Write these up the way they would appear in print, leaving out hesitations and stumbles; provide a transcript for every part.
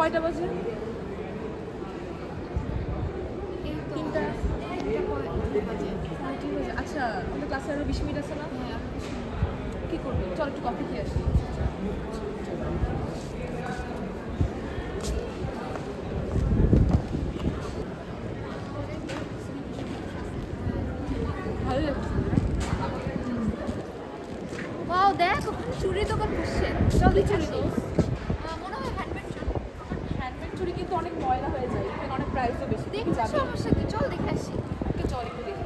কয়টা বাজে? এই তো 3টা বাজে। আচ্ছা, আমাদের ক্লাসে আরো 20 মিনিট আছে না? হ্যাঁ, কি করবো? চল একটু কফি খেয়ে আসি। ভালো লাগছে। ওয়াও, দেখ ওখানে চুড়ির দোকান বসছে। চল দেখে আসি। মনে হয় হ্যান্ডমেড চুড়ি। হ্যান্ডমেড চুড়ি কিন্তু অনেক ময়লা হয়ে যায়, এখানে অনেক প্রাইসও বেশি। দেখতে যাবি? সমস্যা কি, চল দেখে আসি। ওকে, চল একটু দেখি।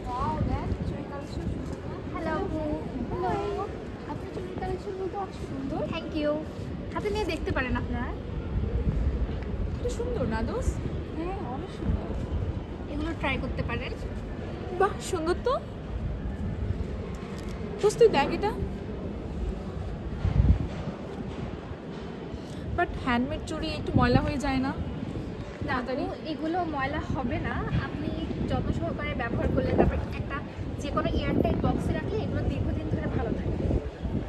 ওয়াও, দেখ চুড়ির কালেকশন সুন্দর না? হ্যালো হ্যালো, আপনার চুড়ির কালেকশনগুলো তো অনেক সুন্দর। Thank you. হাতে নিয়ে দেখতে পারেন আপনারা। এটা সুন্দর না দোষ? হ্যাঁ, অনেক সুন্দর। এগুলো ট্রাই করতে পারেন। বাহ, সুন্দর তো। দোষ তুই দেখ এটা। বাট হ্যান্ডমেড চুড়ি একটু ময়লা হয়ে যায় না? না, তাড়াতাড়ি। এগুলো ময়লা হবে না। আপনি যত্ন সহকারে ব্যবহার করলে, তারপর একটা যে কোনো এয়ারটাইট বক্সে রাখলে এগুলো দীর্ঘদিন ধরে ভালো থাকে।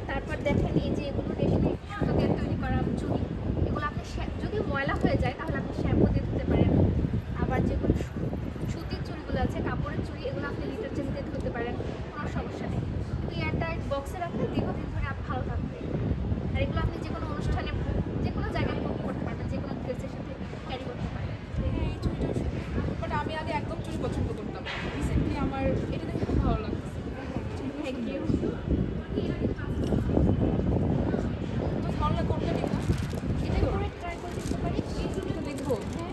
তারপর দেখেন এই যে এগুলো রেশমি সুতো দিয়ে তৈরি করা চুড়ি, এগুলো আপনি যদি ময়লা হয়ে যায় তাহলে আপনি শ্যাম্পু দিয়ে ধুতে পারেন। আবার যেগুলো সুতির চুড়িগুলো আছে, কাপড়ের চুড়ি, এগুলো আপনি ডিটারজেন্ট দিয়ে ধুতে পারেন, কোনো সমস্যা নেই। কিন্তু এয়ারটাইট বক্সে রাখলে দীর্ঘদিন ধরে ভালো থাকবে। আর এগুলো আপনি যে কোনো অনুষ্ঠানে, যে কোনো জায়গায় করতে পারবেন, যে কোনো ড্রেসের সাথে ক্যারি করতে পারেন। হ্যাঁ, এই চুড়িটাও সুন্দর। বাট আমি আগে একদম চুড়ি পছন্দ করতাম। রিসেন্টলি আমার এটা দেখে খুব ভালো লাগছে। Thank you. তো ভালো কোনটা নিব? এটা করে ট্রাই করে দেখতে পারি। এই চুড়িটা দেখবো। হ্যাঁ,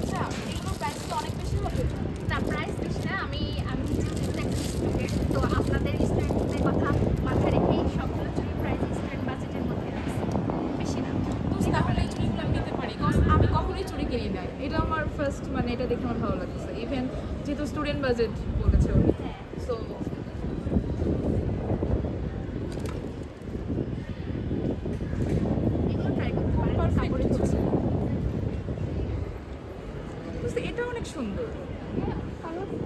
আচ্ছা, এগুলোর প্রাইস তো অনেক বেশি হবে। না প্রাইস বেশি না। আমি আমি যেহেতু একটা স্টুডেন্ট, তো আপনাদের স্টুডেন্টদের কথা মাথায় রেখেই সবগুলো চুরি প্রাইস স্টুডেন্ট বাজেটের মধ্যে রাখছি, বেশি না। তো তাহলে এই চুড়িগুলো আমি নিতে পারি, বিকজ আমি কখনোই চুড়ি কিনি নাই। এটা আমার ফার্স্ট, মানে এটা দেখে আমার ভালো লাগছে। ইভেন যেহেতু স্টুডেন্ট বাজেট বলেছে উনি, হ্যাঁ, সো এগুলো ট্রাই করতে পারেন। পারফেক্ট কাপড়ের হচ্ছে। চুড়ি। এটা অনেক সুন্দর। হ্যাঁ, কালারফুল।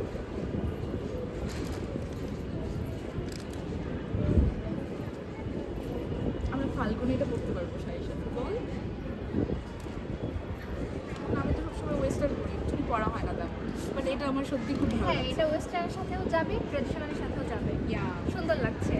আমরা ফাল্গুনে এটা পড়তে পারবো শাড়ির সাথে, বল? আমি তো সবসময় ওয়েস্টার্ন পরি, চুড়ি পরা হয় না তেমন। বাট এটা আমার সত্যি খুব ভালো হ্যাঁ, লাগছে। এটা ওয়েস্টার্নের সাথেও যাবে, ট্রেডিশনালের সাথেও যাবে। ইয়া, সুন্দর লাগছে।